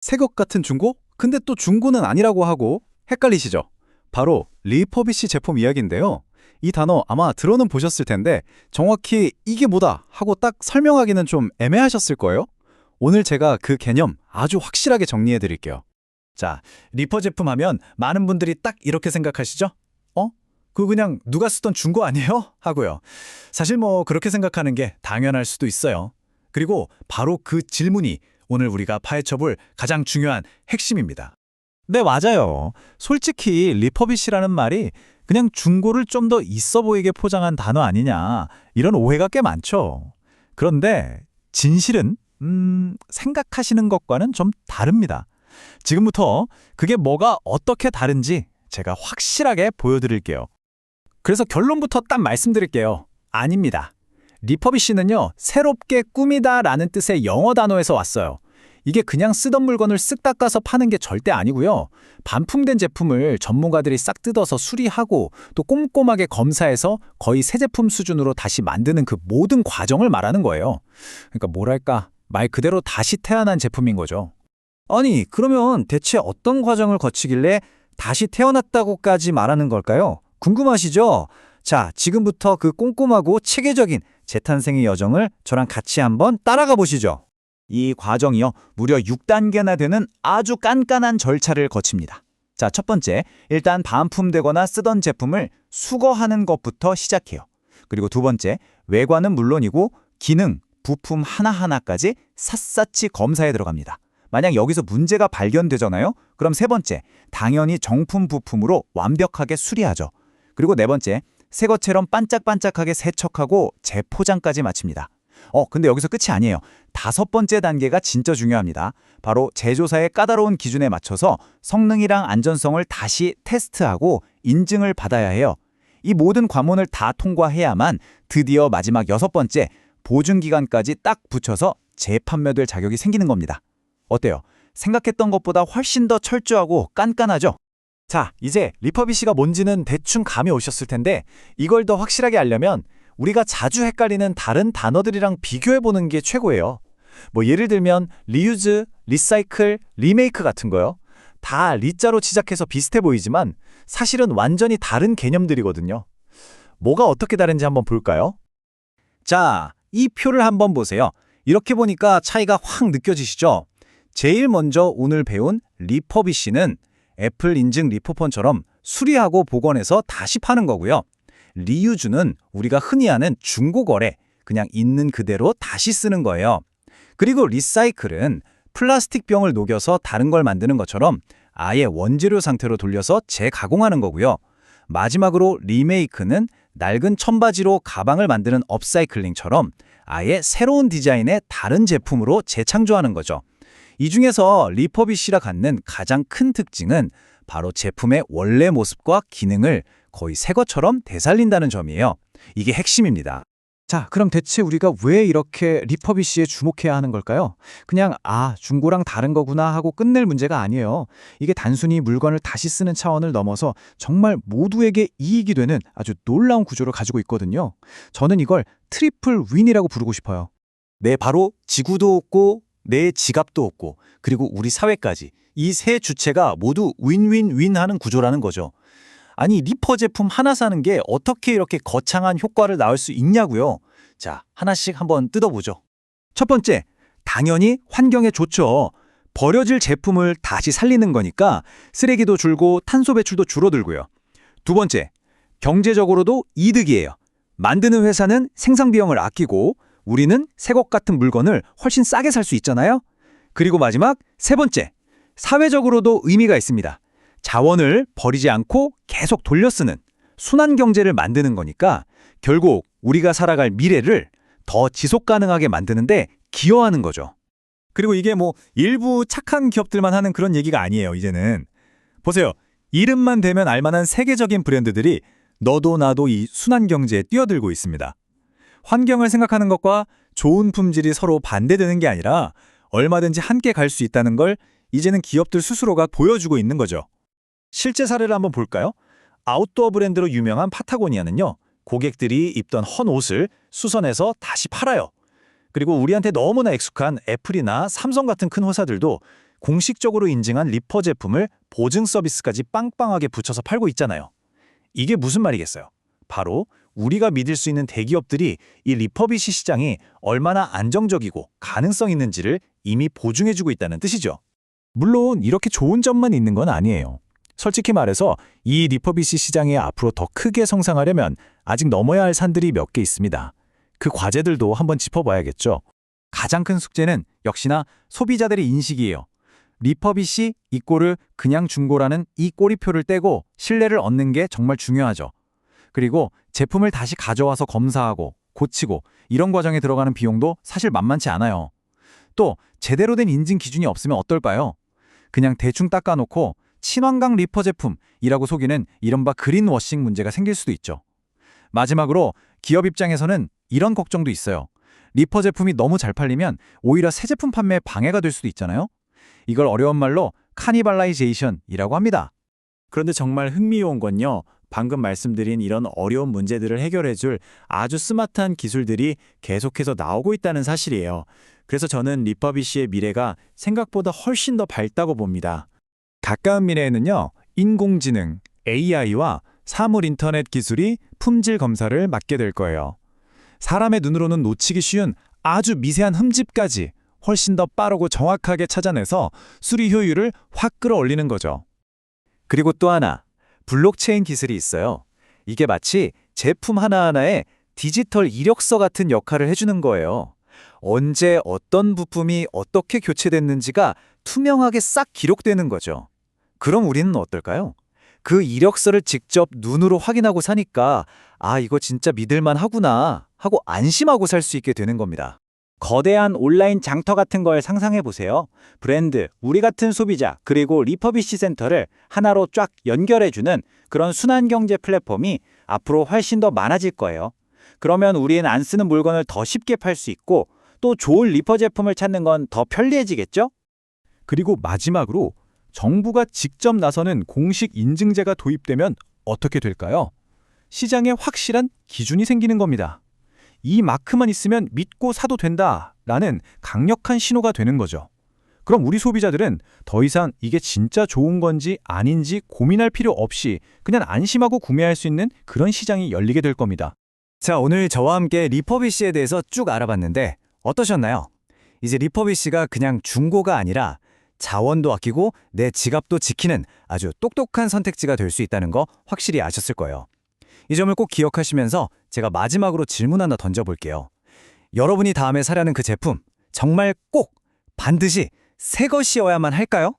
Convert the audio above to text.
새 것 같은 중고? 근데 또 중고는 아니라고 하고 헷갈리시죠? 바로 리퍼비시 제품 이야기인데요. 이 단어 아마 들어는 보셨을 텐데 정확히 이게 뭐다 하고 딱 설명하기는 좀 애매하셨을 거예요. 오늘 제가 그 개념 아주 확실하게 정리해 드릴게요. 자, 리퍼 제품 하면 많은 분들이 딱 이렇게 생각하시죠? 그거 그냥 누가 쓰던 중고 아니에요? 하고요. 사실 뭐 그렇게 생각하는 게 당연할 수도 있어요. 그리고 바로 그 질문이 오늘 우리가 파헤쳐볼 가장 중요한 핵심입니다. 네, 맞아요. 솔직히 리퍼비시라는 말이 그냥 중고를 좀 더 있어 보이게 포장한 단어 아니냐 이런 오해가 꽤 많죠. 그런데 진실은 생각하시는 것과는 좀 다릅니다. 지금부터 그게 뭐가 어떻게 다른지 제가 확실하게 보여드릴게요. 그래서 결론부터 딱 말씀드릴게요. 아닙니다. 리퍼비시는요, 새롭게 꾸미다라는 뜻의 영어 단어에서 왔어요. 이게 그냥 쓰던 물건을 쓱 닦아서 파는 게 절대 아니고요. 반품된 제품을 전문가들이 싹 뜯어서 수리하고 또 꼼꼼하게 검사해서 거의 새 제품 수준으로 다시 만드는 그 모든 과정을 말하는 거예요. 그러니까 뭐랄까, 말 그대로 다시 태어난 제품인 거죠. 아니, 그러면 대체 어떤 과정을 거치길래 다시 태어났다고까지 말하는 걸까요? 궁금하시죠? 자, 지금부터 그 꼼꼼하고 체계적인 재탄생의 여정을 저랑 같이 한번 따라가 보시죠. 이 과정이요, 무려 6단계나 되는 아주 깐깐한 절차를 거칩니다. 자, 첫 번째, 일단 반품되거나 쓰던 제품을 수거하는 것부터 시작해요. 그리고 두 번째, 외관은 물론이고 기능, 부품 하나하나까지 샅샅이 검사에 들어갑니다. 만약 여기서 문제가 발견되잖아요? 그럼 세 번째, 당연히 정품 부품으로 완벽하게 수리하죠. 그리고 네 번째, 새 것처럼 반짝반짝하게 세척하고 재포장까지 마칩니다. 근데 여기서 끝이 아니에요. 다섯 번째 단계가 진짜 중요합니다. 바로 제조사의 까다로운 기준에 맞춰서 성능이랑 안전성을 다시 테스트하고 인증을 받아야 해요. 이 모든 관문을 다 통과해야만 드디어 마지막 여섯 번째, 보증기간까지 딱 붙여서 재판매될 자격이 생기는 겁니다. 어때요? 생각했던 것보다 훨씬 더 철저하고 깐깐하죠? 자, 이제 리퍼비시가 뭔지는 대충 감이 오셨을 텐데 이걸 더 확실하게 알려면 우리가 자주 헷갈리는 다른 단어들이랑 비교해보는 게 최고예요. 뭐 예를 들면 리유즈, 리사이클, 리메이크 같은 거요. 다 리자로 시작해서 비슷해 보이지만 사실은 완전히 다른 개념들이거든요. 뭐가 어떻게 다른지 한번 볼까요? 자, 이 표를 한번 보세요. 이렇게 보니까 차이가 확 느껴지시죠? 제일 먼저 오늘 배운 리퍼비시는 애플 인증 리포폰처럼 수리하고 복원해서 다시 파는 거고요. 리유즈는 우리가 흔히 아는 중고거래, 그냥 있는 그대로 다시 쓰는 거예요. 그리고 리사이클은 플라스틱 병을 녹여서 다른 걸 만드는 것처럼 아예 원재료 상태로 돌려서 재가공하는 거고요. 마지막으로 리메이크는 낡은 천바지로 가방을 만드는 업사이클링처럼 아예 새로운 디자인의 다른 제품으로 재창조하는 거죠. 이 중에서 리퍼비시가 갖는 가장 큰 특징은 바로 제품의 원래 모습과 기능을 거의 새 것처럼 되살린다는 점이에요. 이게 핵심입니다. 자, 그럼 대체 우리가 왜 이렇게 리퍼비시에 주목해야 하는 걸까요? 그냥 중고랑 다른 거구나 하고 끝낼 문제가 아니에요. 이게 단순히 물건을 다시 쓰는 차원을 넘어서 정말 모두에게 이익이 되는 아주 놀라운 구조를 가지고 있거든요. 저는 이걸 트리플 윈이라고 부르고 싶어요. 네, 바로 지구도 없고 내 지갑도 없고 그리고 우리 사회까지 이 세 주체가 모두 윈윈윈하는 구조라는 거죠. 아니, 리퍼 제품 하나 사는 게 어떻게 이렇게 거창한 효과를 낳을 수 있냐고요. 자, 하나씩 한번 뜯어보죠. 첫 번째, 당연히 환경에 좋죠. 버려질 제품을 다시 살리는 거니까 쓰레기도 줄고 탄소 배출도 줄어들고요. 두 번째, 경제적으로도 이득이에요. 만드는 회사는 생산 비용을 아끼고 우리는 새 것 같은 물건을 훨씬 싸게 살 수 있잖아요. 그리고 마지막 세 번째, 사회적으로도 의미가 있습니다. 자원을 버리지 않고 계속 돌려 쓰는 순환 경제를 만드는 거니까 결국 우리가 살아갈 미래를 더 지속 가능하게 만드는데 기여하는 거죠. 그리고 이게 뭐 일부 착한 기업들만 하는 그런 얘기가 아니에요, 이제는. 보세요. 이름만 대면 알만한 세계적인 브랜드들이 너도 나도 이 순환 경제에 뛰어들고 있습니다. 환경을 생각하는 것과 좋은 품질이 서로 반대되는 게 아니라 얼마든지 함께 갈 수 있다는 걸 이제는 기업들 스스로가 보여주고 있는 거죠. 실제 사례를 한번 볼까요? 아웃도어 브랜드로 유명한 파타고니아는요, 고객들이 입던 헌 옷을 수선해서 다시 팔아요. 그리고 우리한테 너무나 익숙한 애플이나 삼성 같은 큰 회사들도 공식적으로 인증한 리퍼 제품을 보증 서비스까지 빵빵하게 붙여서 팔고 있잖아요. 이게 무슨 말이겠어요? 바로 우리가 믿을 수 있는 대기업들이 이 리퍼비시 시장이 얼마나 안정적이고 가능성 있는지를 이미 보증해주고 있다는 뜻이죠. 물론 이렇게 좋은 점만 있는 건 아니에요. 솔직히 말해서 이 리퍼비시 시장이 앞으로 더 크게 성장하려면 아직 넘어야 할 산들이 몇 개 있습니다. 그 과제들도 한번 짚어봐야겠죠. 가장 큰 숙제는 역시나 소비자들의 인식이에요. 리퍼비시 이꼬르 그냥 중고라는 이 꼬리표를 떼고 신뢰를 얻는 게 정말 중요하죠. 그리고 제품을 다시 가져와서 검사하고 고치고 이런 과정에 들어가는 비용도 사실 만만치 않아요. 또 제대로 된 인증 기준이 없으면 어떨까요? 그냥 대충 닦아놓고 친환경 리퍼 제품이라고 속이는 이른바 그린워싱 문제가 생길 수도 있죠. 마지막으로 기업 입장에서는 이런 걱정도 있어요. 리퍼 제품이 너무 잘 팔리면 오히려 새 제품 판매에 방해가 될 수도 있잖아요. 이걸 어려운 말로 카니발라이제이션이라고 합니다. 그런데 정말 흥미로운 건요. 방금 말씀드린 이런 어려운 문제들을 해결해줄 아주 스마트한 기술들이 계속해서 나오고 있다는 사실이에요. 그래서 저는 리퍼비시의 미래가 생각보다 훨씬 더 밝다고 봅니다. 가까운 미래에는요, 인공지능, AI와 사물 인터넷 기술이 품질 검사를 맡게 될 거예요. 사람의 눈으로는 놓치기 쉬운 아주 미세한 흠집까지 훨씬 더 빠르고 정확하게 찾아내서 수리 효율을 확 끌어올리는 거죠. 그리고 또 하나, 블록체인 기술이 있어요. 이게 마치 제품 하나하나에 디지털 이력서 같은 역할을 해주는 거예요. 언제 어떤 부품이 어떻게 교체됐는지가 투명하게 싹 기록되는 거죠. 그럼 우리는 어떨까요? 그 이력서를 직접 눈으로 확인하고 사니까 아, 이거 진짜 믿을만 하구나 하고 안심하고 살 수 있게 되는 겁니다. 거대한 온라인 장터 같은 걸 상상해 보세요. 브랜드, 우리 같은 소비자, 그리고 리퍼비시 센터를 하나로 쫙 연결해주는 그런 순환경제 플랫폼이 앞으로 훨씬 더 많아질 거예요. 그러면 우리는 안 쓰는 물건을 더 쉽게 팔 수 있고 또 좋은 리퍼 제품을 찾는 건 더 편리해지겠죠? 그리고 마지막으로 정부가 직접 나서는 공식 인증제가 도입되면 어떻게 될까요? 시장에 확실한 기준이 생기는 겁니다. 이 마크만 있으면 믿고 사도 된다라는 강력한 신호가 되는 거죠. 그럼 우리 소비자들은 더 이상 이게 진짜 좋은 건지 아닌지 고민할 필요 없이 그냥 안심하고 구매할 수 있는 그런 시장이 열리게 될 겁니다. 자, 오늘 저와 함께 리퍼비시에 대해서 쭉 알아봤는데 어떠셨나요? 이제 리퍼비시가 그냥 중고가 아니라 자원도 아끼고 내 지갑도 지키는 아주 똑똑한 선택지가 될 수 있다는 거 확실히 아셨을 거예요. 이 점을 꼭 기억하시면서 제가 마지막으로 질문 하나 던져볼게요. 여러분이 다음에 사려는 그 제품 정말 꼭 반드시 새 것이어야만 할까요?